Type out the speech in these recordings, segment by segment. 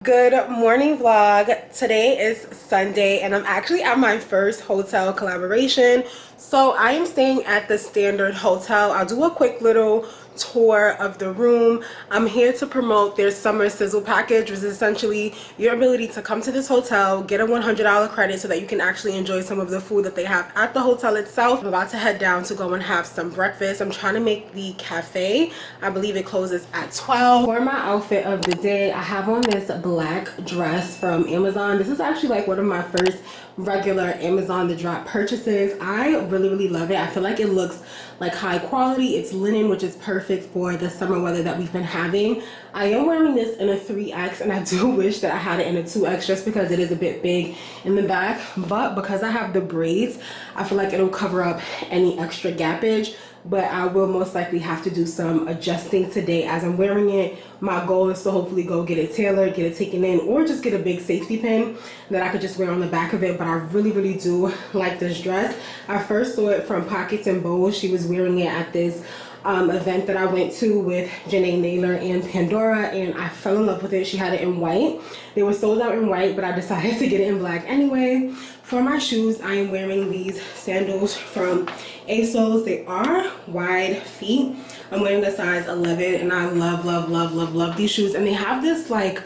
Good morning vlog. Today is Sunday and I'm actually at my first hotel collaboration. So I am staying at the Standard Hotel. I'll do a quick little tour of the room. I'm here to promote their summer sizzle package, which is essentially your ability to come to this hotel, get a $100 credit so that you can actually enjoy some of the food that they have at the hotel itself. I'm about to head down to go and have some breakfast. I'm trying to make the cafe. I believe it closes at 12. For my outfit of the day, I have on this black dress from Amazon. This is actually like one of my first regular Amazon the drop purchases. I really love it. I feel like it looks like high quality. It's linen, which is perfect for the summer weather that we've been having. I am wearing this in a 3X and I do wish that I had it in a 2X just because it is a bit big in the back, but because I have the braids, I feel like it'll cover up any extra gappage. But I will most likely have to do some adjusting today as I'm wearing it. My goal is to hopefully go get it tailored, get it taken in, or just get a big safety pin that I could just wear on the back of it. But I really do like this dress. I first saw it from Pockets and Bows. She was wearing it at this event that I went to with Janae Naylor and Pandora, and I fell in love with it. She had it in white. They were sold out in white, but I decided to get it in black anyway. For my shoes, I am wearing these sandals from ASOS. They are wide feet. I'm wearing the size 11 and I love these shoes. And they have this like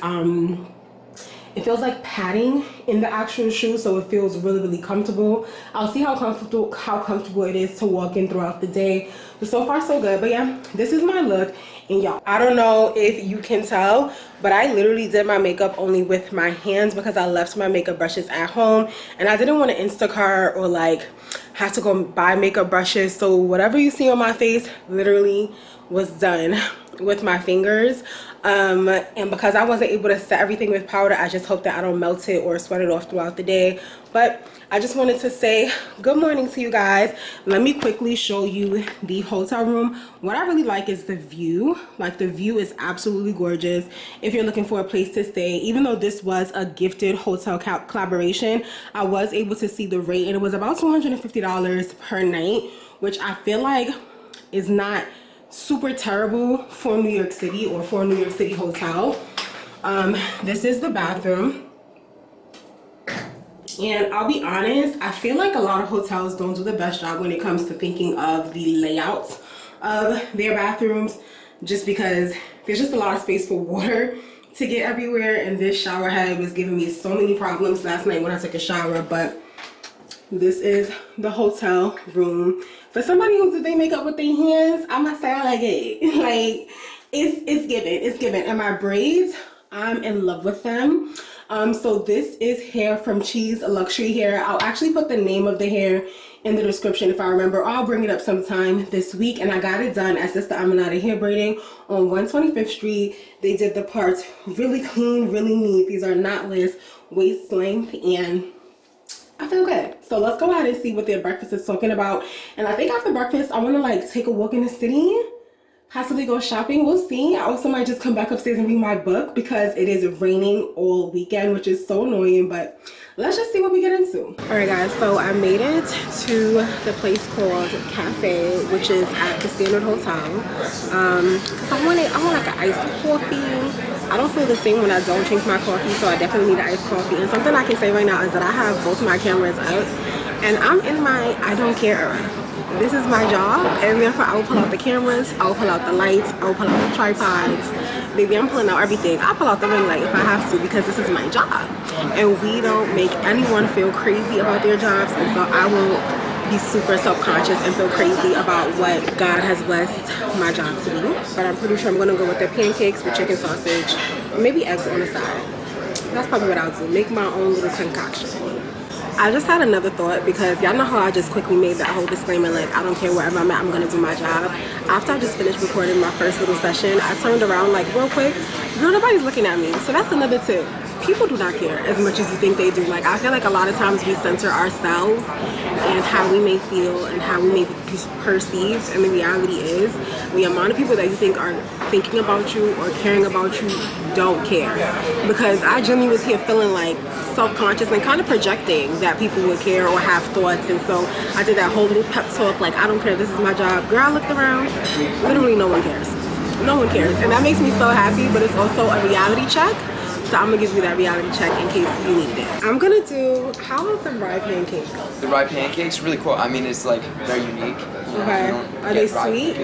it feels like padding in the actual shoe, so it feels really comfortable. I'll see how comfortable it is to walk in throughout the day. But so far so good. But yeah, this is my look. And y'all, I don't know if you can tell, but I literally did my makeup only with my hands because I left my makeup brushes at home and I didn't want to Instacart or like have to go buy makeup brushes. So whatever you see on my face literally was done with my fingers. And because I wasn't able to set everything with powder, I just hope that I don't melt it or sweat it off throughout the day. But I just wanted to say good morning to you guys. Let me quickly show you the hotel room. What I really like is the view. Like, the view is absolutely gorgeous if you're looking for a place to stay. Even though this was a gifted hotel collaboration, I was able to see the rate and it was about $250 per night, which I feel like is not super terrible for New York City or for a New York City hotel. This is the bathroom. And I'll be honest, I feel like a lot of hotels don't do the best job when it comes to thinking of the layout of their bathrooms, just because there's just a lot of space for water to get everywhere. And this shower head was giving me so many problems last night when I took a shower. But this is the hotel room. For somebody who did their makeup with their hands, I must say I like it. Like, it's given. And my braids, I'm in love with them. So this is hair from Cheese Luxury Hair. I'll actually put the name of the hair in the description if I remember, or I'll bring it up sometime this week. And I got it done at Sister Aminata Hair Braiding on 125th Street. They did the parts really clean, really neat. These are knotless, waist length, and I feel good. So let's go ahead and see what their breakfast is talking about. And I think after breakfast, I want to like take a walk in the city, possibly go shopping. We'll see. I also might just come back upstairs and read my book because it is raining all weekend, which is so annoying. But let's just see what we get into. All right, guys. So I made it to the place called Cafe, which is at the Standard Hotel. Cause I want like an iced coffee. I don't feel the same when I don't drink my coffee, so I definitely need an iced coffee. And something I can say right now is that I have both my cameras up and I'm in my I don't care era. This is my job, and therefore I will pull out the cameras, I will pull out the lights, I will pull out the tripods. Baby, I'm pulling out everything. I'll pull out the ring light if I have to because this is my job. And we don't make anyone feel crazy about their jobs, and so I will be super self-conscious and feel crazy about what God has blessed my job to be. But I'm pretty sure I'm gonna go with the pancakes with chicken sausage, or maybe eggs on the side. That's probably what I'll do. Make my own little concoction. I just had another thought because y'all know how I just quickly made that whole disclaimer, like I don't care wherever I'm at, I'm gonna do my job. After I just finished recording my first little session, I turned around like real quick, girl, nobody's looking at me. So that's another tip. People do not care as much as you think they do. Like, I feel like a lot of times we censor ourselves and how we may feel and how we may be perceived, and the reality is the amount of people that you think are thinking about you or caring about you don't care. Because I genuinely was here feeling like self-conscious and kind of projecting that people would care or have thoughts, and so I did that whole little pep talk like I don't care, this is my job. Girl, I looked around, literally no one cares. No one cares, and that makes me so happy, but it's also a reality check. So I'm gonna give you that reality check in case you need it. I'm gonna do, how about the rye pancakes? The rye pancakes, really cool. I mean, it's like very unique. Okay. Are they sweet?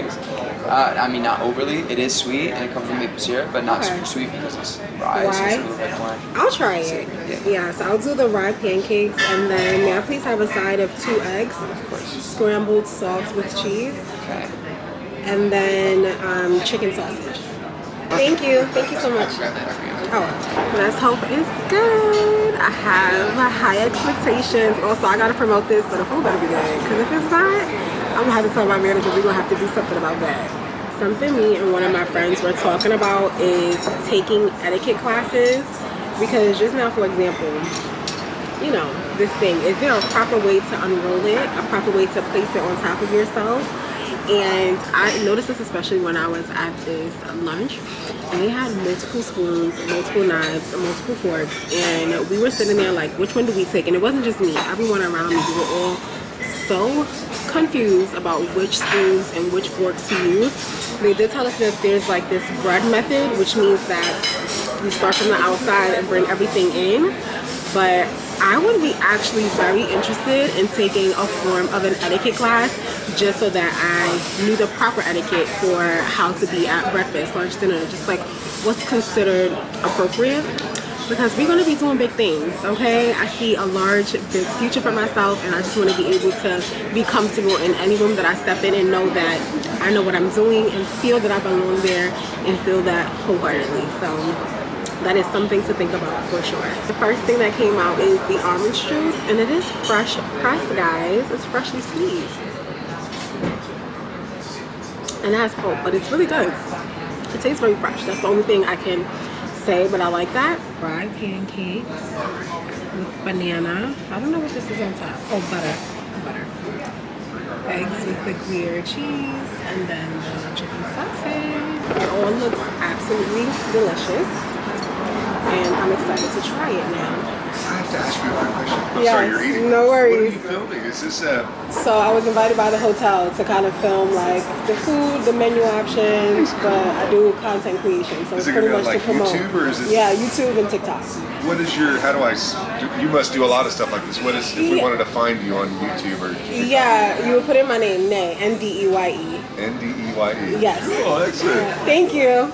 I mean, not overly. It is sweet, and it comes with maple syrup, but not super sweet because it's rye. So it's a little bit more. I'll try it. Yeah, so I'll do the rye pancakes, and then may I please have a side of 2 eggs, scrambled soft with cheese, Okay. and then chicken sausage. Thank you so much. Oh, let's hope it's good. I have high expectations. Also, I gotta promote this, so the food better be good. Because if it's not, I'm gonna have to tell my manager we're gonna have to do something about that. Something me and one of my friends were talking about is taking etiquette classes. Because just now, for example, you know, this thing, is there a proper way to unroll it? A proper way to place it on top of yourself? And I noticed this especially when I was at this lunch. And they had multiple spoons, multiple knives, multiple forks, and we were sitting there like, which one do we take? And it wasn't just me, everyone around me, we were all so confused about which spoons and which forks to use. They did tell us that there's like this bread method, which means that you start from the outside and bring everything in. But I would be actually very interested in taking a form of an etiquette class just so that I knew the proper etiquette for how to be at breakfast, lunch, dinner, just like what's considered appropriate. Because we're going to be doing big things, okay? I see a large, big future for myself, and I just want to be able to be comfortable in any room that I step in and know that I know what I'm doing and feel that I belong there and feel that wholeheartedly. So that is something to think about for sure. The first thing that came out is the almond juice, and it is fresh pressed, guys. It's freshly squeezed. And it has pulp, but it's really good. It tastes very fresh. That's the only thing I can say, but I like that. Fried pancakes with banana. I don't know what this is on top. Oh, butter. Eggs with the Gruyere cheese, and then the chicken sausage. It all looks absolutely delicious, and I'm excited to try it now. I have to ask you a quick question. I'm Yes, sorry, you're eating. no worries. What are you filming? Is this So I was invited by the hotel to kind of film like the food, the menu options, but I do content creation, so it's it pretty gonna much be to like promote. YouTube, or is it? Yeah, YouTube and TikTok. What is your? How do I? You must do a lot of stuff like this. What is? If we wanted to find you on YouTube or? Yeah, you would put in my name, Nay, Ndeye. Ndeye. Yes. Oh, excellent. Thank you.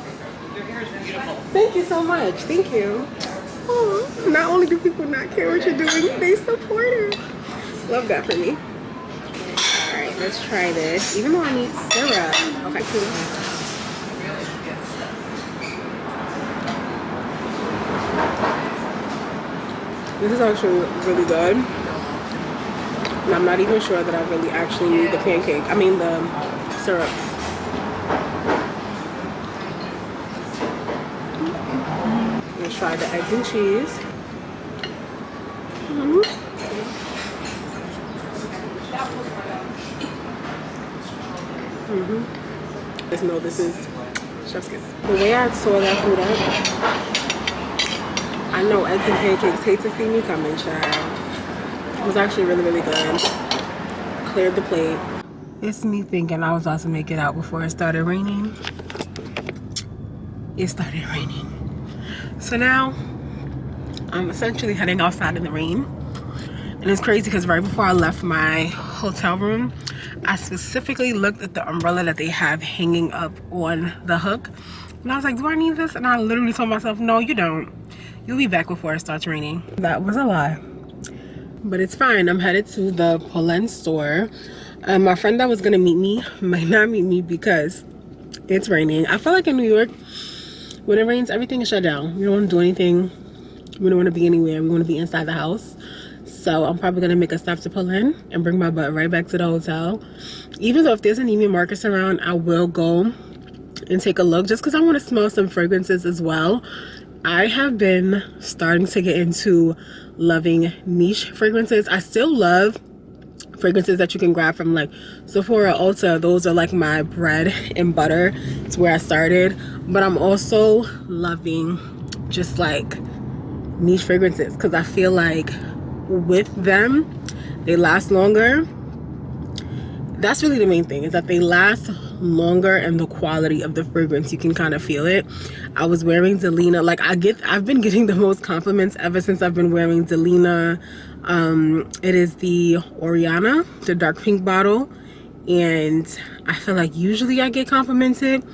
Thank you so much. Thank you. Oh, not only do people not care what you're doing, they support it. Love that for me. Alright, let's try this. Even though I need syrup. Okay, cool. This is actually really good. And I'm not even sure that I really actually need the pancake. I mean the syrup. Let's try the egg and cheese. Just know this is chef's kiss. The way I saw that food up, I know eggs and pancakes hate to see me coming, child. It was actually really, really good. Cleared the plate. It's me thinking I was about to make it out before it started raining. It started raining. So now I'm essentially heading outside in the rain. And it's crazy because right before I left my hotel room, I specifically looked at the umbrella that they have hanging up on the hook. And I was like, do I need this? And I literally told myself, no, you don't. You'll be back before it starts raining. That was a lie. But it's fine. I'm headed to the Polene store. My friend that was going to meet me might not meet me because it's raining. I feel like in New York, when it rains, everything is shut down. We don't want to do anything. We don't want to be anywhere. We want to be inside the house. So I'm probably going to make a stop to Polene and bring my butt right back to the hotel. Even though if there's an Neiman Marcus around, I will go and take a look just because I want to smell some fragrances as well. I have been starting to get into loving niche fragrances. I still love fragrances that you can grab from like Sephora, Ulta. Those are like my bread and butter. It's where I started. But I'm also loving just like niche fragrances because I feel like with them they last longer that's really the main thing, is that they last longer, and the quality of the fragrance, you can kind of feel it. I was wearing Delina, like I've been getting the most compliments ever since I've been wearing Delina. It is the Oriana, the dark pink bottle, and I feel like usually I get complimented,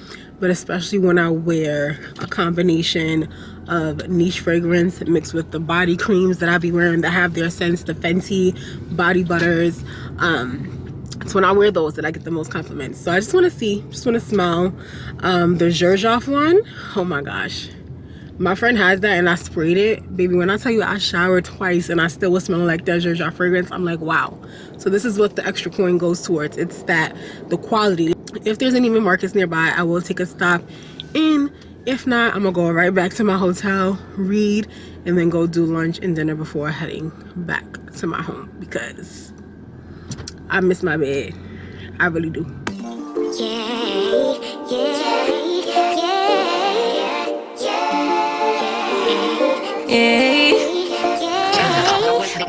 but especially when I wear a combination of niche fragrance mixed with the body creams that I be wearing that have their scents, the Fenty body butters. It's when I wear those that I get the most compliments. So I just want to see, just want to smell. The Xerjoff one, oh my gosh, my friend has that and I sprayed it. Baby, when I tell you I showered twice and I still was smelling like that Xerjoff fragrance, I'm like, wow. So this is what the extra coin goes towards. It's that, the quality. If there's any markets nearby, I will take a stop in. If not, I'm gonna go right back to my hotel, read, and then go do lunch and dinner before heading back to my home, because I miss my bed. I really do.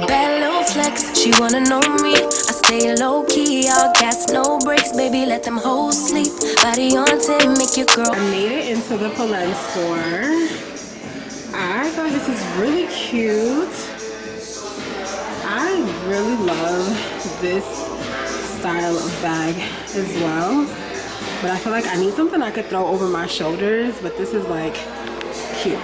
Bad little flex, she wanna know me. I stay low key, all gas, no brakes, baby, let them hoes sleep. Body on 10, make your girl. I made it into the Polene store. I thought this is really cute. I really love this style of bag as well, but I feel like I need something I could throw over my shoulders, but this is like cute.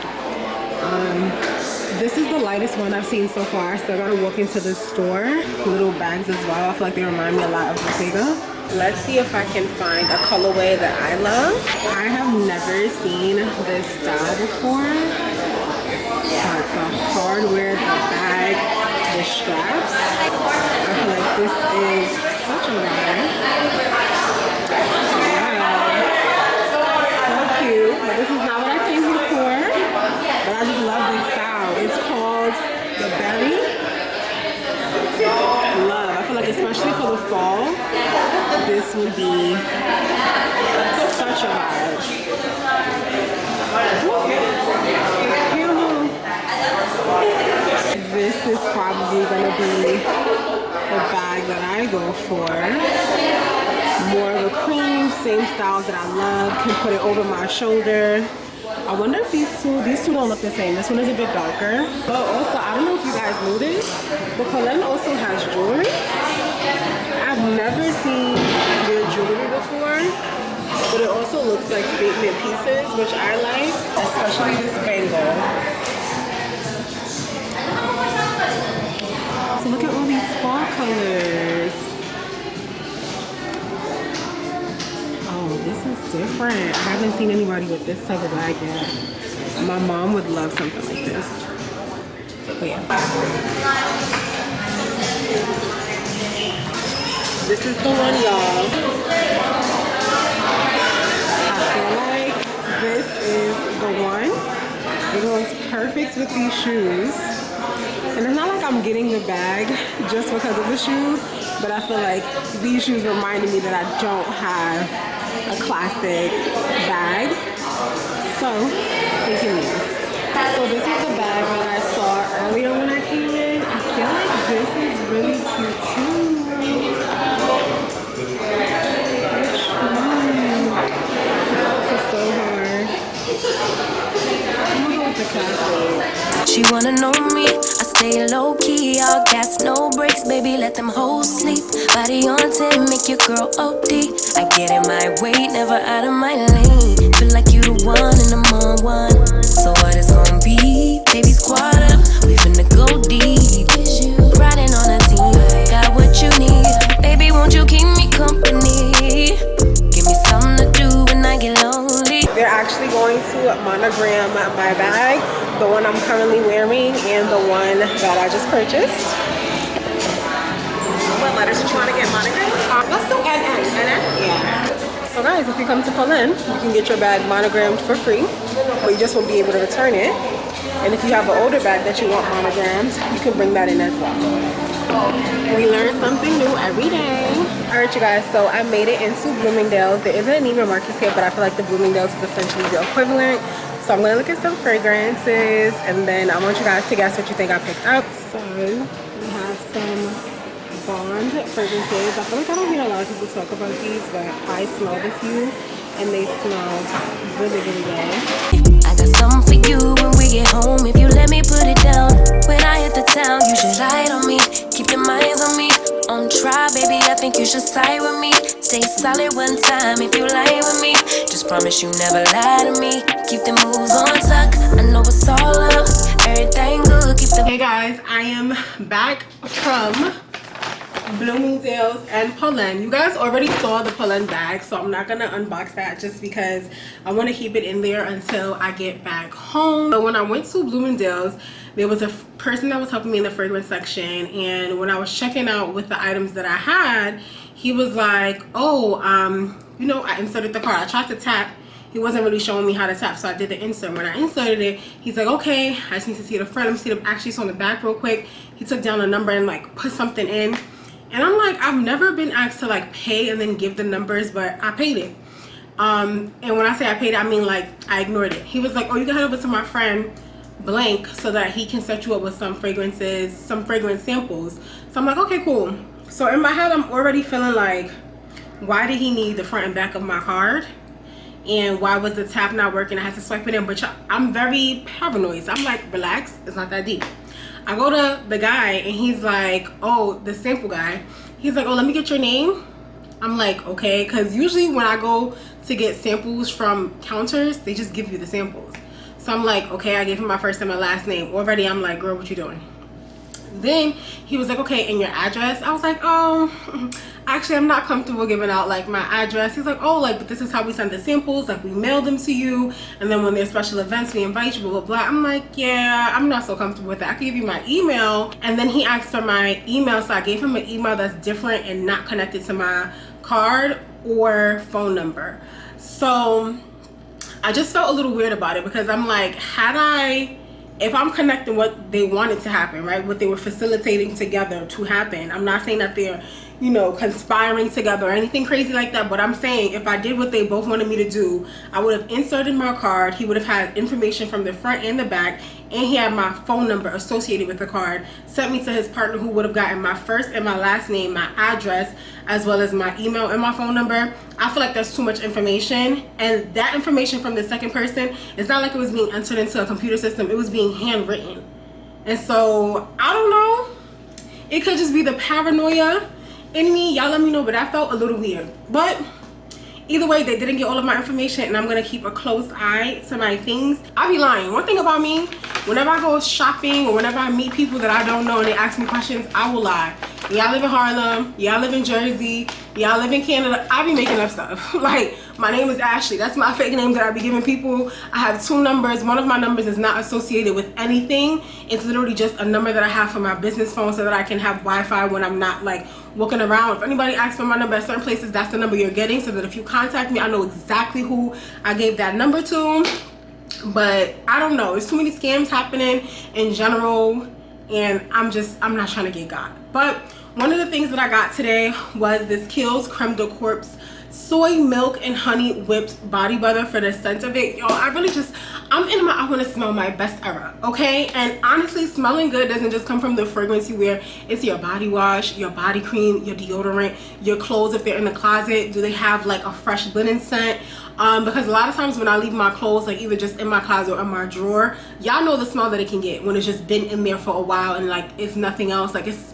This is the lightest one I've seen so far. Still gotta walk into the store. Little bags as well. I feel like they remind me a lot of Bottega. Let's see if I can find a colorway that I love. I have never seen this style before, but the hardware, the bag, the straps, I feel like this is such a ride. Wow, so cute. But this is not what I came here for, but I just love this style. It's called the Berry. Love. I feel like especially for the fall, this would be such a vibe. This is probably gonna be the bag that I go for. More of a cream, same style that I love. Can put it over my shoulder. I wonder if these two don't look the same. This one is a bit darker. But also, I don't know if you guys knew this, but Polene also has jewelry. I've never seen their jewelry before, but it also looks like statement pieces, which I like, especially this bangle. So look at all these fall colors. Oh, this is different. I haven't seen anybody with this type of bag yet. My mom would love something like this. But yeah. This is the one, y'all. I feel like this is the one. It goes perfect with these shoes. And it's not like I'm getting the bag just because of the shoes, but I feel like these shoes reminded me that I don't have a classic bag. So, thinking these. So this is the bag that I saw earlier when I came in. I feel like this is really cute too. This is so hard. I'm gonna go with the classic. She wanna know me, I stay low key, all gas, no brakes, baby, let them hoes sleep. Body on 10, make your girl OD. I get in my way, never out of my lane. Feel like you the one and I'm on one. So what it's gonna be? Baby, squad up, we finna go deep. Riding on a team, got what you need. Baby, won't you keep me company? Give me something to do when I get lonely. They're actually going to monogram my bag, the one I'm currently wearing and the one that I just purchased. What letters did you want to get monogrammed? Let's do NN. NN? Yeah. So guys, if you come to Polene, you can get your bag monogrammed for free, but you just won't be able to return it. And if you have an older bag that you want monogrammed, you can bring that in as well. We learn something new every day. Alright you guys, so I made it into Bloomingdale's. There isn't an Neiman Marcus here, but I feel like the Bloomingdale's is essentially the equivalent. So I'm gonna look at some fragrances and then I want you guys to guess what you think I picked up. So we have some Bond fragrances. I feel like I don't hear a lot of people talk about these, but I smelled a few and they smelled really, really good. I got something for you when we get home. If you let me put it down. When I hit the town, you should ride on me. Keep your minds on me. On try, baby, I think you should side with me. Stay solid one time if you lie with me. Just promise you never lie to me. Keep the moves on tuck. I know it's all up. Everything good. Keep the. Hey guys, I am back from Bloomingdale's and Polene. You guys already saw the Polene bag, so I'm not gonna unbox that just because I want to keep it in there until I get back home. But when I went to Bloomingdale's, there was a person that was helping me in the fragrance section, and when I was checking out with the items that I had, he was like, oh, you know, I inserted the card. I tried to tap. He wasn't really showing me how to tap, so I did the insert. When I inserted it, he's like, okay, I just need to see the front. Let me see the actually on the back real quick. He took down a number and like put something in. And I'm like, I've never been asked to like pay and then give the numbers, but I paid it. And when I say I paid it, I mean like I ignored it. He was like, oh, you can head over to my friend blank so that he can set you up with some fragrances, some fragrance samples. So I'm like, okay, cool. So in my head, I'm already feeling like, why did he need the front and back of my card? And why was the tap not working? I had to swipe it in, but I'm very paranoid. So I'm like, relax, it's not that deep. I go to the guy and he's like, oh, the sample guy. He's like, oh, let me get your name. I'm like, okay, because usually when I go to get samples from counters, they just give you the samples. So I'm like, okay, I gave him my first and my last name. Already I'm like, girl, what you doing? Then he was like, okay, and your address? I was like, oh, actually I'm not comfortable giving out like my address. He's like, oh, like, but this is how we send the samples, like we mail them to you, and then when there's special events we invite you, blah blah blah. I'm like, yeah, I'm not so comfortable with that. I can give you my email. And then he asked for my email, so I gave him an email that's different and not connected to my card or phone number. So I just felt a little weird about it, because I'm like, if I'm connecting what they wanted to happen, right, what they were facilitating together to happen, I'm not saying that they're, you know, conspiring together or anything crazy like that, but I'm saying if I did what they both wanted me to do, I would have inserted my card, he would have had information from the front and the back, and he had my phone number associated with the card, sent me to his partner who would have gotten my first and my last name, my address, as well as my email and my phone number. I feel like that's too much information, and that information from the second person, it's not like it was being entered into a computer system, it was being handwritten. And so I don't know, it could just be the paranoia in me. Y'all let me know, but that felt a little weird. But either way, they didn't get all of my information, and I'm gonna keep a close eye to my things. I be lying. One thing about me, whenever I go shopping or whenever I meet people that I don't know and they ask me questions, I will lie. Y'all live in Harlem, y'all live in Jersey, y'all live in Canada, I be making up stuff. Like, my name is Ashley, that's my fake name that I be giving people. I have 2 numbers. One of my numbers is not associated with anything. It's literally just a number that I have for my business phone so that I can have Wi-Fi when I'm not like walking around. If anybody asks for my number at certain places, that's the number you're getting, so that if you contact me, I know exactly who I gave that number to. But I don't know, there's too many scams happening in general, and I'm not trying to get got. But one of the things that I got today was this Kiehl's Creme de Corpse soy milk and honey whipped body butter for the scent of it. Yo, I want to smell my best era, okay? And honestly, smelling good doesn't just come from the fragrance you wear. It's your body wash, your body cream, your deodorant, your clothes if they're in the closet. Do they have like a fresh linen scent? Because a lot of times when I leave my clothes like either just in my closet or in my drawer, y'all know the smell that it can get when it's just been in there for a while and like it's nothing else. Like it's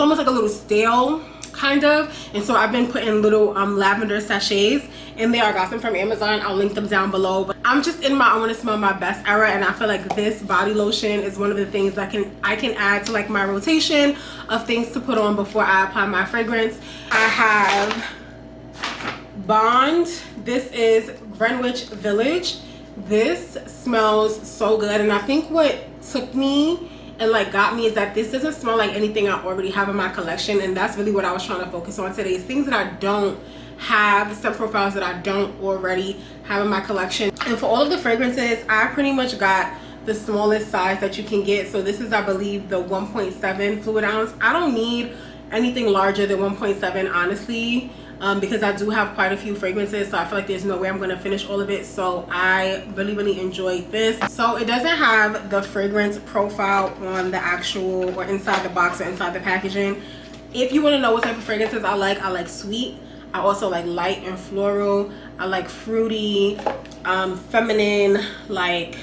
almost like a little stale kind of. And so I've been putting little lavender sachets in there. I got them from Amazon. I'll link them down below. But I'm just in my I want to smell my best era, and I feel like this body lotion is one of the things that I can add to like my rotation of things to put on before I apply my fragrance. I have Bond. This is Greenwich Village. This smells so good, and I think what took me and like got me is that this doesn't smell like anything I already have in my collection, and that's really what I was trying to focus on today, is things that I don't have, scent profiles that I don't already have in my collection. And for all of the fragrances, I pretty much got the smallest size that you can get. So this is, I believe, the 1.7 fluid ounce. I don't need anything larger than 1.7 honestly, because I do have quite a few fragrances, so I feel like there's no way I'm going to finish all of it. So I really enjoyed this. So it doesn't have the fragrance profile on the actual or inside the box or inside the packaging. If you want to know what type of fragrances I like sweet. I also like light and floral. I like fruity, feminine. Like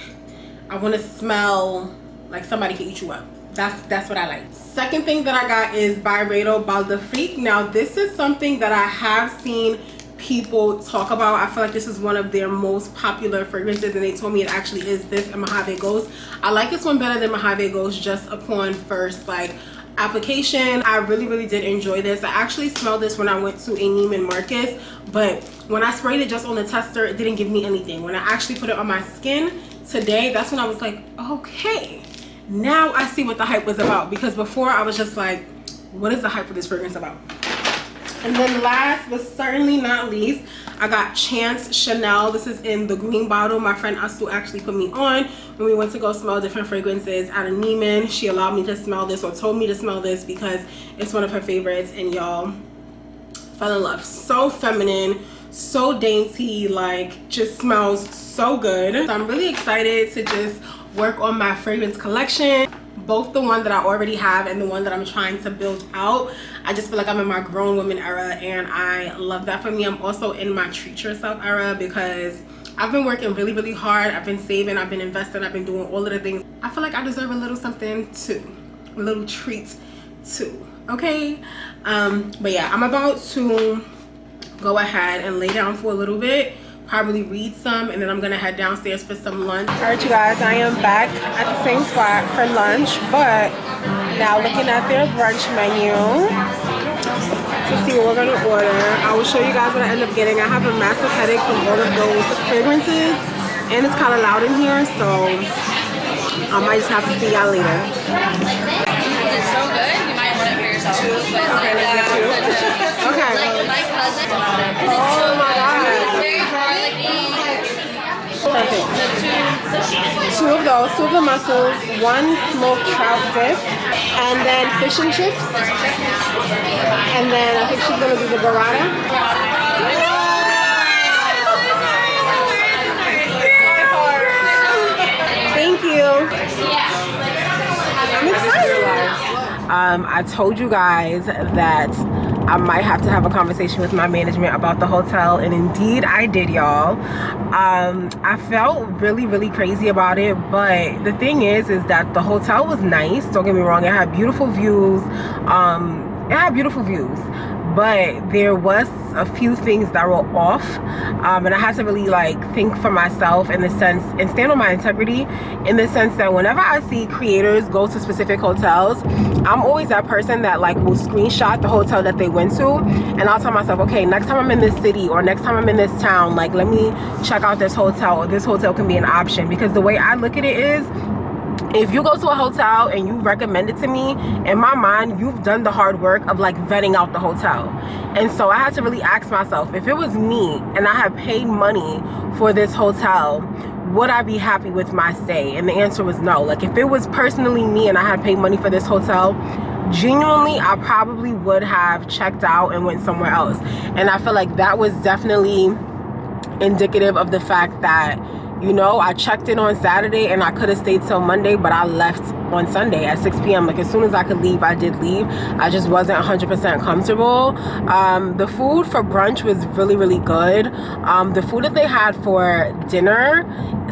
I want to smell like somebody can eat you up. That's what I like. Second thing that I got is Byredo Bal de Freak. Now this is something that I have seen people talk about. I feel like this is one of their most popular fragrances, and they told me it actually is this and Mojave Ghost. I like this one better than Mojave Ghost just upon first like application. I really did enjoy this. I actually smelled this when I went to a Neiman Marcus, but when I sprayed it just on the tester, it didn't give me anything. When I actually put it on my skin today, that's when I was like, okay, now I see what the hype was about, because before I was just like, what is the hype for this fragrance about? And then last but certainly not least, I got Chance Chanel. This is in the green bottle. My friend Asu actually put me on when we went to go smell different fragrances at a Neiman. She allowed me to smell this, or told me to smell this, because it's one of her favorites, and y'all, fell in love. So feminine, so dainty, like just smells so good. So I'm really excited to just work on my fragrance collection, both the one that I already have and the one that I'm trying to build out. I just feel like I'm in my grown woman era, and I love that for me. I'm also in my treat yourself era, because I've been working really hard. I've been saving, I've been investing, I've been doing all of the things. I feel like I deserve a little something too, a little treat too, okay? But yeah, I'm about to go ahead and lay down for a little bit, probably read some, and then I'm gonna head downstairs for some lunch. All right, you guys, I am back at the same spot for lunch, but now looking at their brunch menu to see what we're gonna order. I will show you guys what I end up getting. I have a massive headache from all of those fragrances, and it's kind of loud in here, so I might just have to see y'all later. It's so good. You might want it for yourself. But Okay, let's get two. Okay. like my cousin. Oh my god. Very garlicky. Perfect. Two of those, two of the mussels, one smoked trout dip, and then fish and chips. And then I think she's gonna do the burrata. Thank you. I'm excited. I told you guys that I might have to have a conversation with my management about the hotel, and indeed I did, y'all. I felt really crazy about it, but the thing is that the hotel was nice, don't get me wrong. It had beautiful views. But there was a few things that were off, and I had to really like think for myself in the sense, and stand on my integrity, in the sense that whenever I see creators go to specific hotels, I'm always that person that like will screenshot the hotel that they went to, and I'll tell myself, okay, next time I'm in this city or next time I'm in this town, like let me check out this hotel, or this hotel can be an option. Because the way I look at it is, if you go to a hotel and you recommend it to me, in my mind, you've done the hard work of like vetting out the hotel. And so I had to really ask myself, if it was me and I had paid money for this hotel, would I be happy with my stay? And the answer was no. Like if it was personally me and I had paid money for this hotel, genuinely, I probably would have checked out and went somewhere else. And I feel like that was definitely indicative of the fact that, you know, I checked in on Saturday and I could have stayed till Monday, but I left on Sunday at 6 p.m. Like as soon as I could leave, I did leave. I just wasn't 100% comfortable. The food for brunch was really good. The food that they had for dinner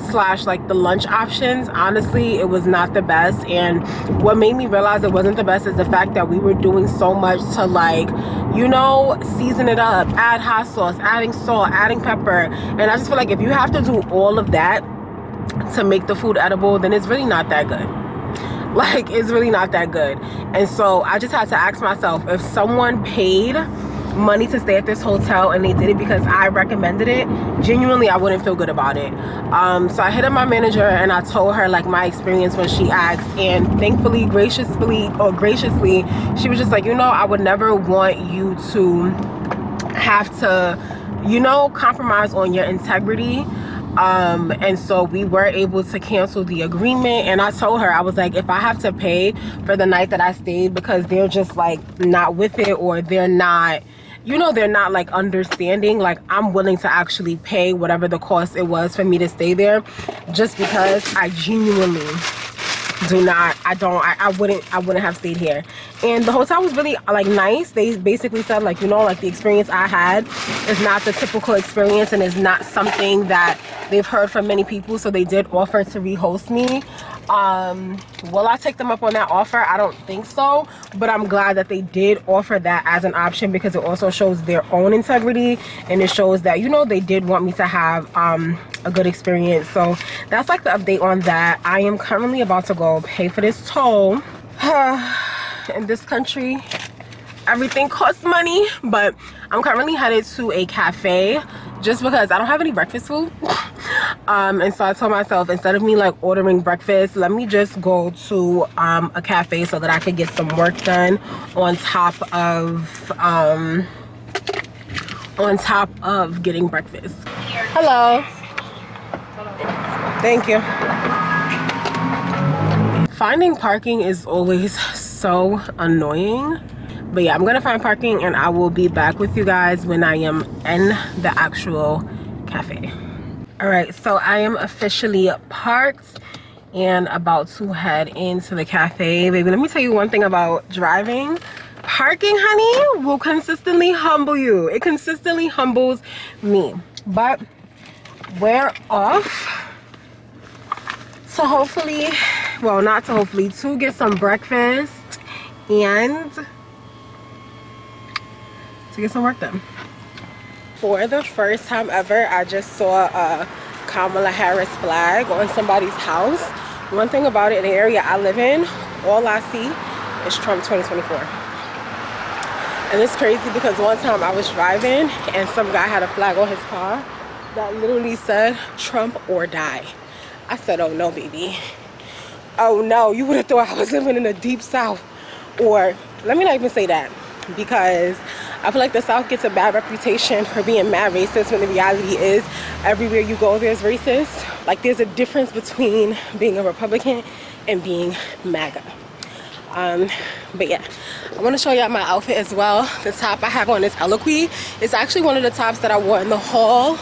/ like the lunch options, honestly, it was not the best. And what made me realize it wasn't the best is the fact that we were doing so much to like, you know, season it up, add hot sauce, adding salt, adding pepper. And I just feel like if you have to do all of that to make the food edible, then it's really not that good. Like it's really not that good. And so I just had to ask myself, if someone paid money to stay at this hotel and they did it because I recommended it, genuinely I wouldn't feel good about it. So I hit up my manager and I told her like my experience when she asked, and thankfully, graciously, she was just like, you know, I would never want you to have to, you know, compromise on your integrity. And so we were able to cancel the agreement, and I told her, I was like, if I have to pay for the night that I stayed because they're just like not with it, or they're not, you know, they're not like understanding, like I'm willing to actually pay whatever the cost it was for me to stay there, just because I genuinely I wouldn't have stayed here. And the hotel was really like nice. They basically said, like, you know, like the experience I had is not the typical experience and is not something that they've heard from many people, so they did offer to rehost me. Will I take them up on that offer? I don't think so, but I'm glad that they did offer that as an option, because it also shows their own integrity, and it shows that, you know, they did want me to have a good experience. So that's like the update on that. I am currently about to go pay for this toll. In this country, everything costs money, but I'm currently headed to a cafe just because I don't have any breakfast food. And so I told myself, instead of me like ordering breakfast, let me just go to a cafe so that I could get some work done on top of getting breakfast. Hello. Thank you. Finding parking is always so annoying, but yeah, I'm gonna find parking and I will be back with you guys when I am in the actual cafe. All right, so I am officially parked and about to head into the cafe. Baby, let me tell you one thing about driving. Parking, honey, will consistently humble you. It consistently humbles me. But we're off. So hopefully, well, not to hopefully, to get some breakfast and to get some work done. For the first time ever, I just saw a Kamala Harris flag on somebody's house. One thing about it, in the area I live in, all I see is Trump 2024. And it's crazy because one time I was driving and some guy had a flag on his car that literally said Trump or die. I said, oh no, baby. Oh no, you would have thought I was living in the deep south. Or let me not even say that, because I feel like the South gets a bad reputation for being mad racist, when the reality is everywhere you go there's racist. Like, there's a difference between being a Republican and being MAGA. But yeah, I want to show y'all my outfit as well. The top I have on is Eloquy. It's actually one of the tops that I wore in the haul.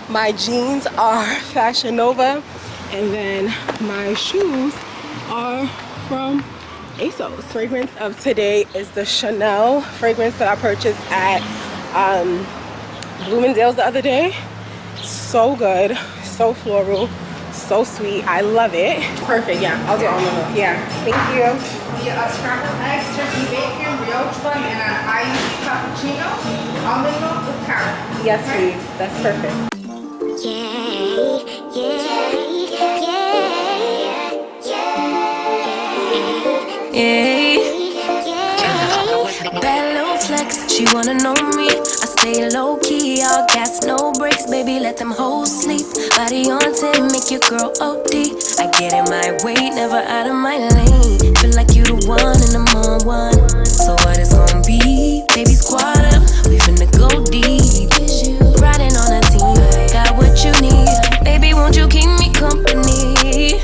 My jeans are Fashion Nova, and then my shoes are from ASOS. Fragrance of today is the Chanel fragrance that I purchased at Bloomingdale's the other day. So good, so floral, so sweet. I love it. Perfect. Yeah, I'll do almond milk. Yeah, thank you. Yeah, scrambled eggs, turkey bacon, brioche bun, and an iced cappuccino, almond milk with carrot. Yes, please. That's perfect. Bad little flex, she wanna know me. I stay low key, all gas, no brakes, baby, let them hoes sleep. Body on 10, make your girl OD. I get in my way, never out of my lane. Feel like you the one and I'm on one. So what it's gonna be? Baby, squad up, we finna go deep. Riding on a team, got what you need. Baby, won't you keep me company?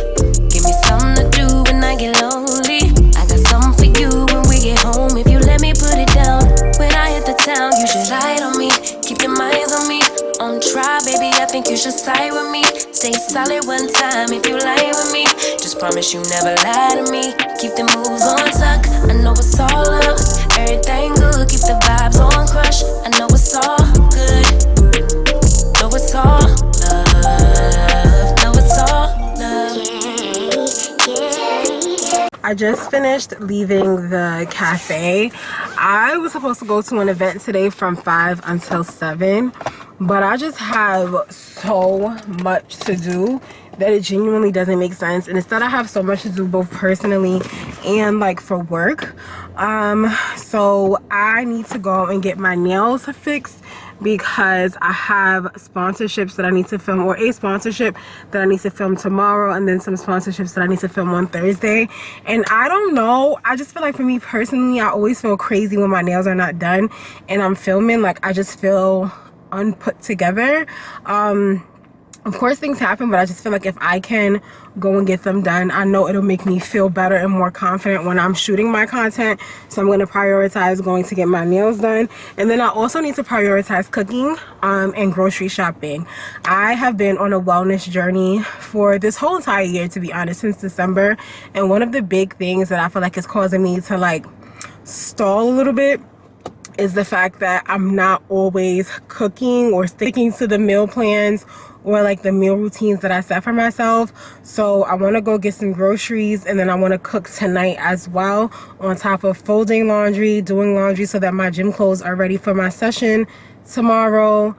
Give me something to do when I get lonely. I got something for you when we get home. If you let me put it down, when I hit the town, you should ride on me. Keep your minds on me. On try, baby, I think you should side with me. Stay solid one time if you lie with me. Just promise you never lie to me. Keep the moves on tuck. I know it's all up. Everything good. Keep the vibes on crush. I know it's all good. Know it's all love. Know it's all love. I just finished leaving the cafe. I was supposed to go to an event today from 5 until 7, but I just have so much to do that it genuinely doesn't make sense. And instead I have so much to do both personally and like for work. So I need to go and get my nails fixed, because I have sponsorships that I need to film, or a sponsorship that I need to film tomorrow, and then some sponsorships that I need to film on Thursday. And I don't know, I just feel like, for me personally, I always feel crazy when my nails are not done and I'm filming. Like, I just feel unput together. Of course things happen, but I just feel like if I can go and get them done, I know it'll make me feel better and more confident when I'm shooting my content. So I'm going to prioritize going to get my nails done. And then I also need to prioritize cooking and grocery shopping. I have been on a wellness journey for this whole entire year, to be honest, since December. And one of the big things that I feel like is causing me to like stall a little bit is the fact that I'm not always cooking or sticking to the meal plans or like the meal routines that I set for myself. So I want to go get some groceries, and then I want to cook tonight as well, on top of folding laundry, doing laundry so that my gym clothes are ready for my session tomorrow.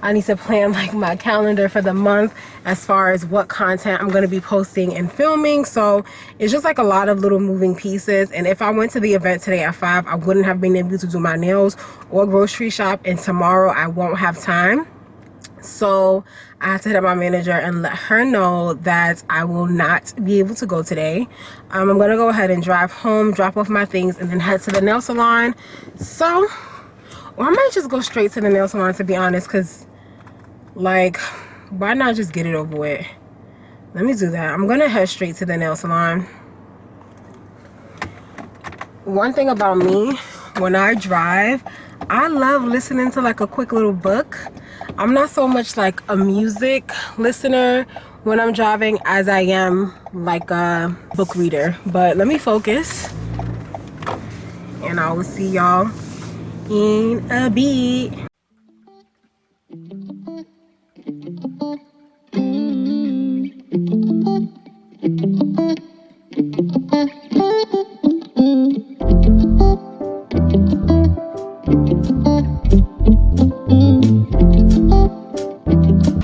I need to plan like my calendar for the month as far as what content I'm going to be posting and filming. So it's just like a lot of little moving pieces. And if I went to the event today at 5, I wouldn't have been able to do my nails or grocery shop. And tomorrow I won't have time. So I have to hit up my manager and let her know that I will not be able to go today. I'm going to go ahead and drive home, drop off my things, and then head to the nail salon. So, or I might just go straight to the nail salon, to be honest, because like, why not just get it over with? Let me do that. I'm gonna head straight to the nail salon. One thing about me, when I drive, I love listening to like a quick little book. I'm not so much like a music listener when I'm driving as I am like a book reader. But let me focus, and I will see y'all in a bit.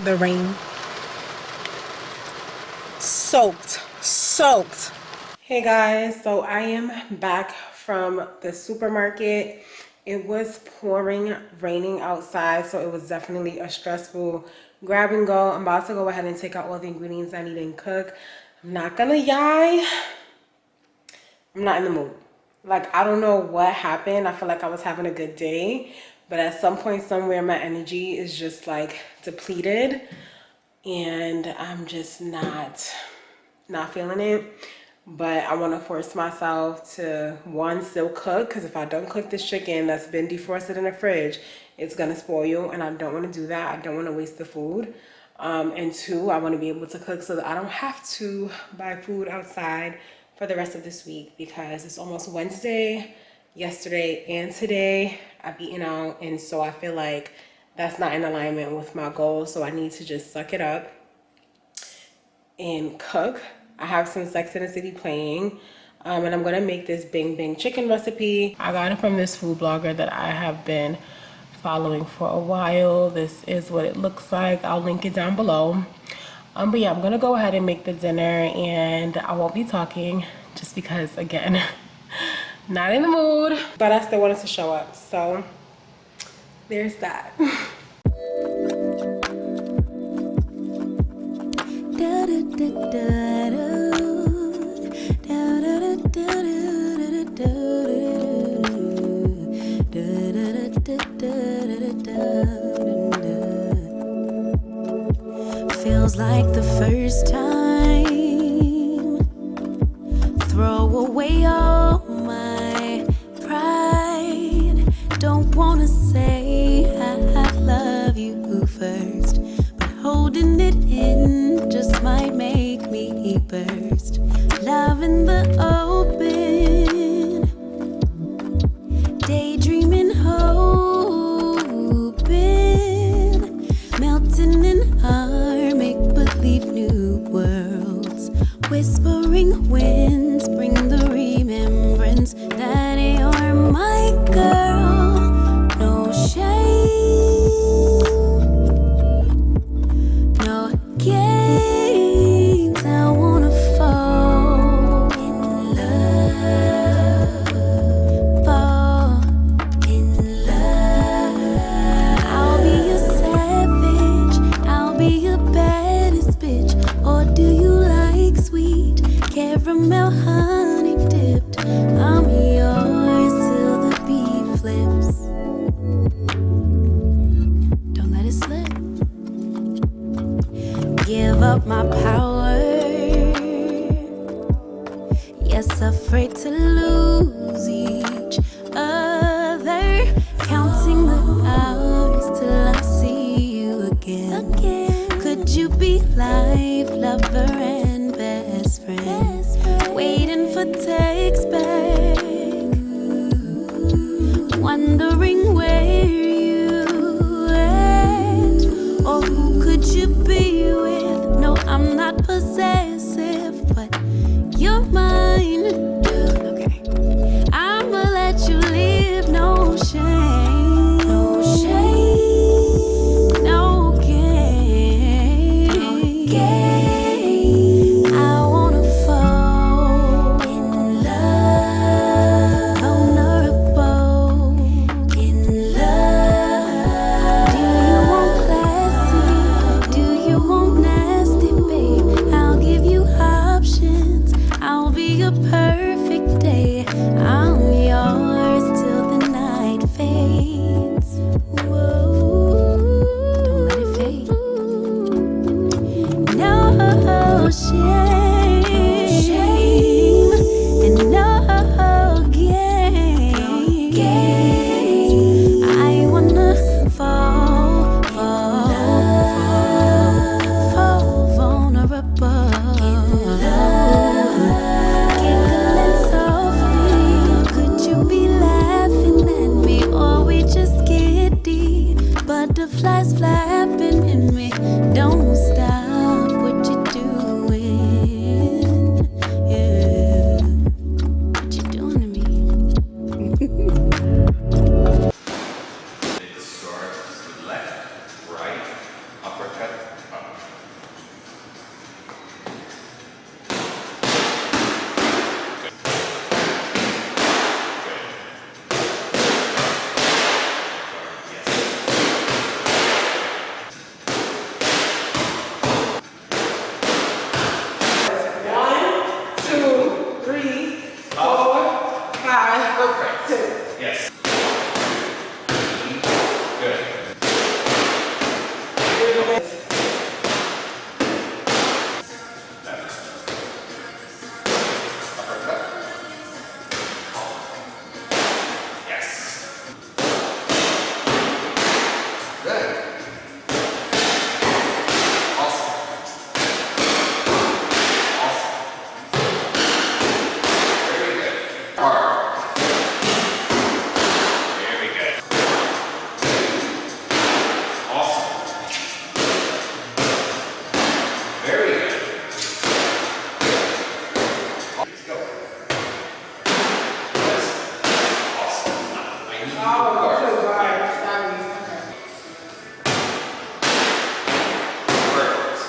The rain. Soaked. Hey guys, so I am back from the supermarket. It was pouring, raining outside, so it was definitely a stressful grab and go. I'm about to go ahead and take out all the ingredients I need and cook. I'm not gonna lie, I'm not in the mood. Like, I don't know what happened. I feel like I was having a good day, but at some point somewhere my energy is just like depleted, and I'm just not feeling it. But I want to force myself to, one, still cook, because if I don't cook this chicken that's been defrosted in the fridge, it's gonna spoil, and I don't want to do that. I don't want to waste the food. And two, I want to be able to cook so that I don't have to buy food outside for the rest of this week, because it's almost Wednesday. Yesterday and today I've eaten out, and so I feel like that's not in alignment with my goals. So I need to just suck it up and cook. I have some Sex and the City playing, and I'm gonna make this bing bing chicken recipe. I got it from this food blogger that I have been following for a while. This is what it looks like. I'll link it down below. But yeah, I'm gonna go ahead and make the dinner, and I won't be talking just because, again, not in the mood, but I still wanted to show up. So there's that. Feels like the first time. Throw away all my pride. Don't wanna say I love you first, but holding it in just might make me burst. Love in the open, daydreaming, hoping, melting in our make-believe new worlds. Whispering winds bring the remembrance that you're my girl. No shame, no games. I wanna fall in love, fall in love. I'll be a savage, I'll be your baddest bitch. Or do you like sweet caramel honey dipped? I'm yours till the beat flips. Don't let it slip. less afraid to lose each other. Counting the hours till I see you again. Could you be life, lover, and best friend? Waiting for text back, wondering where you at, or who could you be with? No, I'm not possessive, but you're mine. Okay, I'ma let you live, no shame, no shame, no game. I wanna fall in love, vulnerable in love. Do you want classy? Do you want nasty, babe? I'll give you options. I'll be your perfect day. I'm yours till the night fades. Whoa, don't let it fade. No shame, and no game. I wanna fall vulnerable. Giggling softly. Could you be laughing at me, or we just giddy? Butterflies flapping in me. Don't stop what you're doing. Yeah, what you doing to me? They start to the left, right, uppercut, up. Yes. Good. Yes. Good. Awesome. Very good. Hard. Very good. Awesome. Very good. Let's go. Yes. Awesome. I need you to guard. Perfect.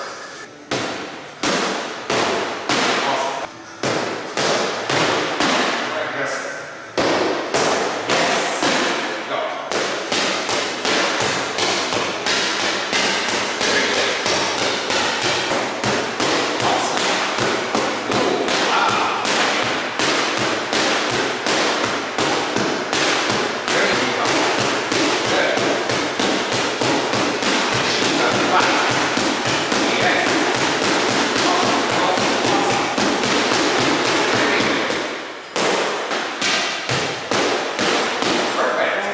Awesome. Right, aggressive. Yes. Go. Very good. Awesome. Ooh, wow. Very good. Good. Wow. Yes. Awesome. Awesome. Awesome. Very good. Perfect.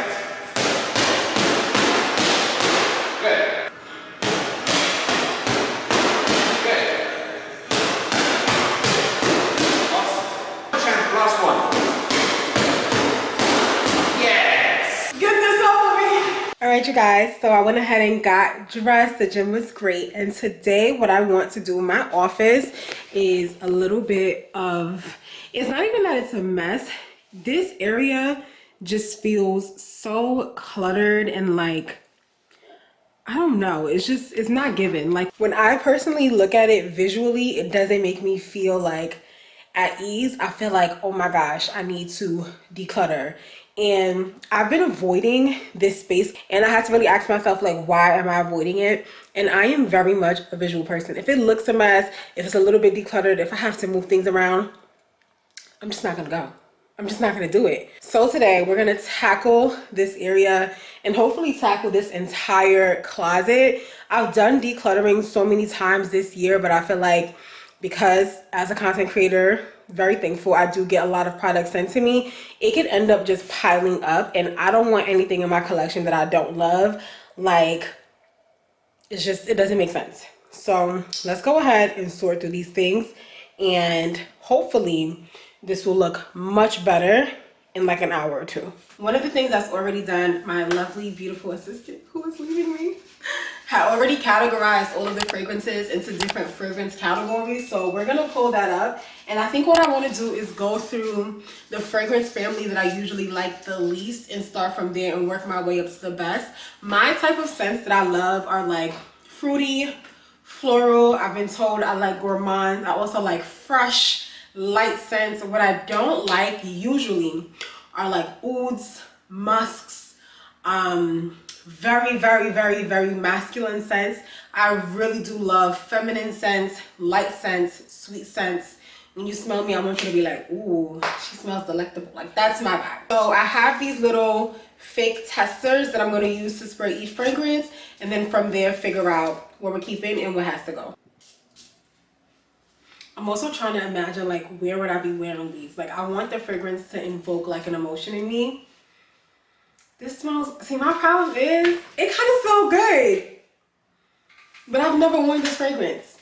Good. Good. Awesome. Chance, last one. Yes. Get this over me. All right, you guys, so I went ahead and got dressed. The gym was great, and today what I want to do in my office is a little bit of, it's not even that it's a mess. This area just feels so cluttered and like, I don't know, it's just, it's not given. Like when I personally look at it visually, it doesn't make me feel like at ease. I feel like, oh my gosh, I need to declutter. And I've been avoiding this space, and I had to really ask myself, like, why am I avoiding it? And I am very much a visual person. If it looks a mess, if it's a little bit decluttered, if I have to move things around, I'm just not gonna go. I'm just not gonna do it. So today we're gonna tackle this area and hopefully tackle this entire closet. I've done decluttering so many times this year, but I feel like because as a content creator, very thankful, I do get a lot of products sent to me. It could end up just piling up, and I don't want anything in my collection that I don't love. Like, it's just, it doesn't make sense. So let's go ahead and sort through these things, and hopefully this will look much better in like an hour or two. One of the things that's already done, my lovely, beautiful assistant who is leaving me, had already categorized all of the fragrances into different fragrance categories. So we're gonna pull that up. And I think what I wanna do is go through the fragrance family that I usually like the least and start from there and work my way up to the best. My type of scents that I love are like fruity, floral. I've been told I like gourmand. I also like fresh, light scents. What I don't like usually are like ouds, musks, very, very, very, very masculine scents. I really do love feminine scents, light scents, sweet scents. When you smell me, I want you to be like, ooh, she smells delectable. Like, that's my vibe. So I have these little fake testers that I'm going to use to spray each fragrance, and then from there figure out what we're keeping and what has to go. I'm also trying to imagine, like, where would I be wearing these? Like, I want the fragrance to invoke like an emotion in me. This smells, see, my problem is, it kind of smells good, but I've never worn this fragrance.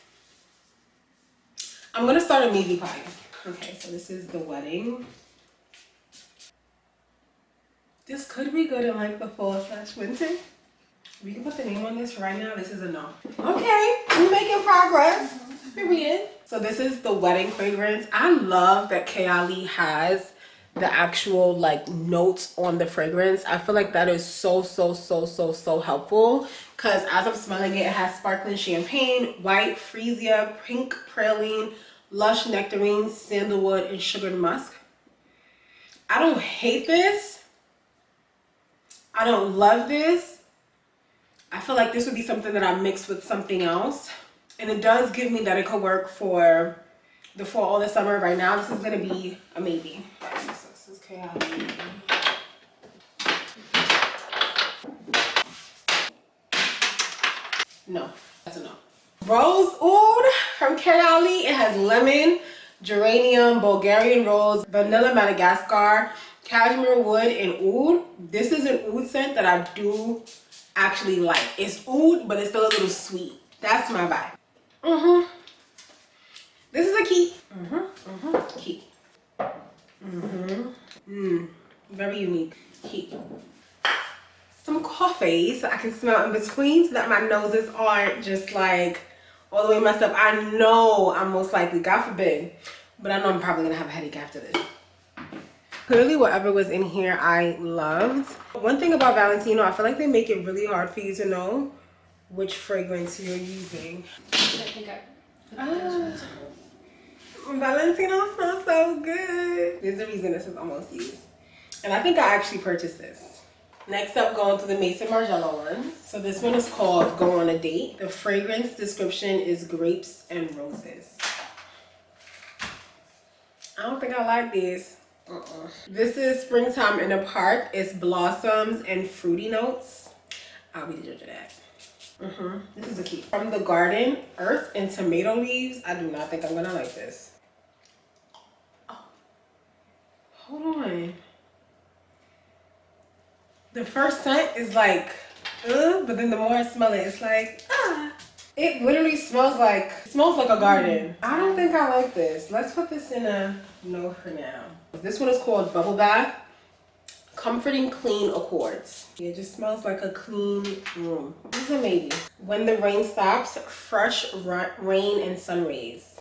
I'm gonna start a navy pie. Okay, so this is the wedding. This could be good in like the fall/winter. We can put the name on this right now. This is a no. Okay, we're making progress. Period. So this is the wedding fragrance. I love that Kayali has the actual like notes on the fragrance. I feel like that is so helpful, because as I'm smelling it, it has sparkling champagne, white freesia, pink praline, lush nectarine, sandalwood, and sugared musk. I don't hate this. I don't love this. I feel like this would be something that I mix with something else, and it does give me that it could work for the fall or the summer. Right now, this is gonna be a maybe. This is Kayali. No, that's a no. Rose Oud from Kayali. It has lemon, geranium, Bulgarian rose, vanilla Madagascar, cashmere wood, and oud. This is an oud scent that I do actually like. It's oud, but it's still a little sweet. That's my vibe. This is a keep. Keep. Very unique. Keep. Some coffee so I can smell in between, so that my noses aren't just like all the way messed up. I know I'm most likely, God forbid, but I know I'm probably gonna have a headache after this. Clearly whatever was in here I loved. One thing about Valentino, I feel like they make it really hard for you to know which fragrance you're using. Valentino smells so good. There's a reason this is almost used. And I think I actually purchased this. Next up, going to the Maison Margiela one. So this one is called Go on a Date. The fragrance description is grapes and roses. I don't think I like this. This is Springtime in the Park. It's blossoms and fruity notes. I'll be the judge of that. This is a key. From the Garden, Earth and Tomato Leaves. I do not think I'm gonna like this. Oh, hold on. The first scent is like, but then the more I smell it, it's like, It literally smells like a garden. I don't think I like this. Let's put this in a no for now. This one is called Bubble Bath. Comforting Clean Accords. It just smells like a clean room. This is a maybe. When the Rain Stops, fresh rain and sun rays.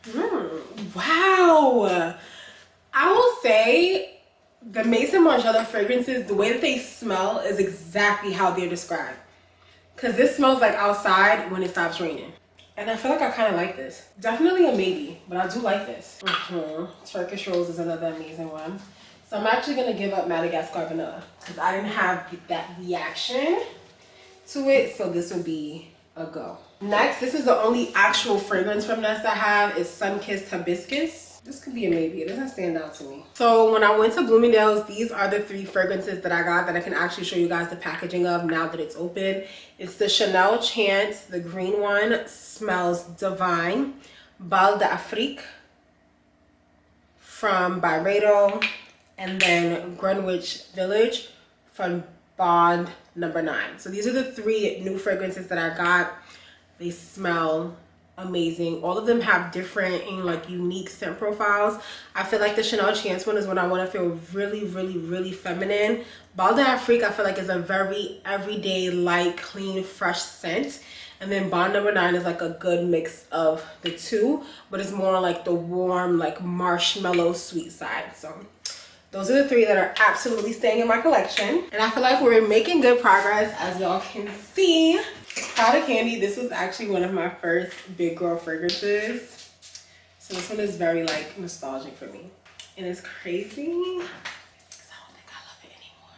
Wow. I will say the Maison Margiela fragrances, the way that they smell is exactly how they're described. Because this smells like outside when it stops raining. And I feel like I kind of like this. Definitely a maybe, but I do like this. Turkish Rose is another amazing one. So I'm actually going to give up Madagascar Vanilla, because I didn't have that reaction to it. So this will be a go. Next, this is the only actual fragrance from Nest I have, is Sunkissed Hibiscus. This could be a maybe. It doesn't stand out to me. So when I went to Bloomingdale's, these are the 3 fragrances that I got that I can actually show you guys the packaging of now that it's open. It's the Chanel Chance. The green one smells divine. Bal d'Afrique from Byredo, and then Greenwich Village from Bond Number 9. So these are the 3 new fragrances that I got. They smell amazing. All of them have different and like unique scent profiles. I feel like the Chanel Chance one is when I want to feel really, really, really feminine. Bal d'Afrique I feel like is a very everyday, light, clean, fresh scent. And then Bond Number 9 is like a good mix of the two, but it's more like the warm, like marshmallow sweet side. So those are the 3 that are absolutely staying in my collection. And I feel like we're making good progress, as y'all can see. Powder Candy, this was actually one of my first big girl fragrances. So this one is very like nostalgic for me. And it's crazy because I don't think I love it anymore.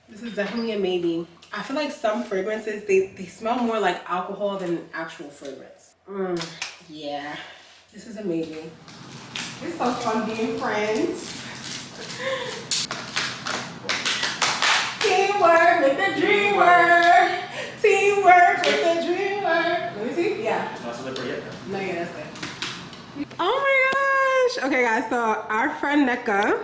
This is definitely a maybe. I feel like some fragrances, they smell more like alcohol than actual fragrance. Yeah, this is a maybe. It's so fun being friends. Teamwork, make the dream work. Teamwork, make the dream work. Let me see. Yeah. It's not slippery yet. No, yeah, that's it. Oh my gosh. Okay, guys. So our friend Neka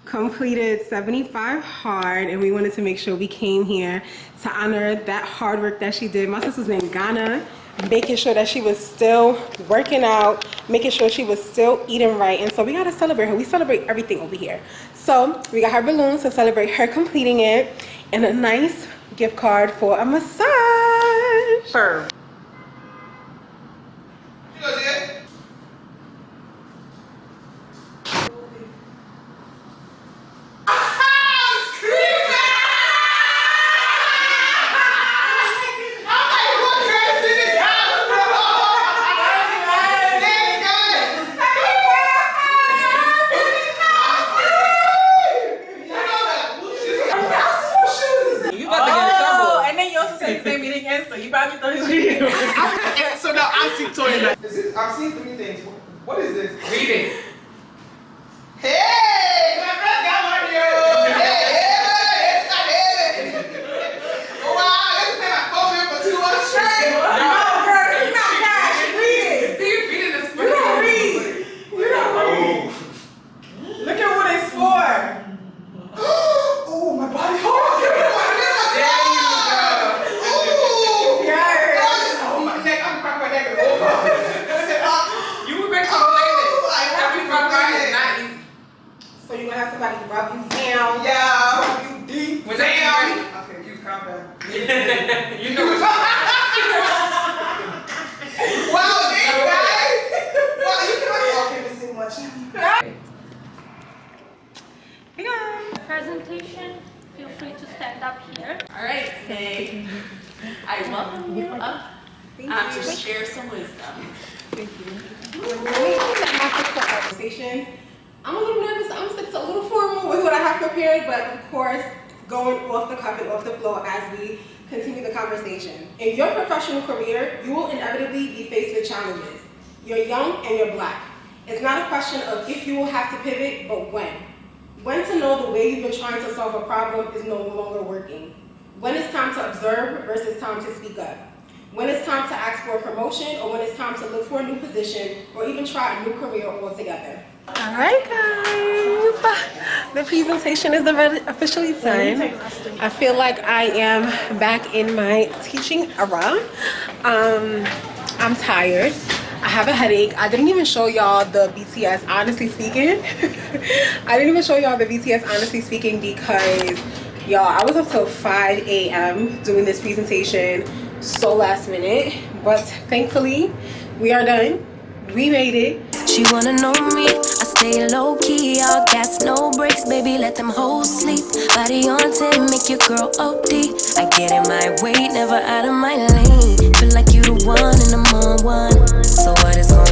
completed 75 hard, and we wanted to make sure we came here to honor that hard work that she did. My sister was in Ghana, making sure that she was still working out, making sure she was still eating right. And so we got to celebrate her. We celebrate everything over here. So we got her balloons to celebrate her completing it, and a nice gift card for a massage. Sure. So now I'm tiptoeing. I've seen 3 things. What is this? Read it. Hey! My friend got one of you! Hey! Oh wow! Let's pay my phone bill for 2 months straight! No, girl, it's not cash. Read it. See, reading this. You don't read. You don't read. Look at what it's for. Oh, my body. Hold on. So you're gonna have somebody rub you down. Yeah, rub you deep down. Okay, you calm down. You know what's wow, thanks guys. Wow, you can okay with too much. Hey guys. Presentation, feel free to stand up here. All right, say, I welcome you up to share some wisdom. Thank you. Conversations. I'm a little nervous. I'm still a little formal with what I have prepared, but of course, going off the cuff and off the flow as we continue the conversation. In your professional career, you will inevitably be faced with challenges. You're young and you're Black. It's not a question of if you will have to pivot, but when. When to know the way you've been trying to solve a problem is no longer working. When it's time to observe versus time to speak up. When it's time to ask for a promotion, or when it's time to look for a new position, or even try a new career altogether. All right, guys. The presentation is officially done. I feel like I am back in my teaching era. I'm tired. I have a headache. I didn't even show y'all the BTS, honestly speaking. I didn't even show y'all the BTS, honestly speaking, because y'all, I was up till 5 a.m. doing this presentation, so last minute. But thankfully, we are done. We made it. She wanna know me, I stay low key, all gas, no brakes, baby, let them hoes sleep. Body on 10, make your girl OD. I get in my way, never out of my lane. Feel like you the one and I'm on one. So what is going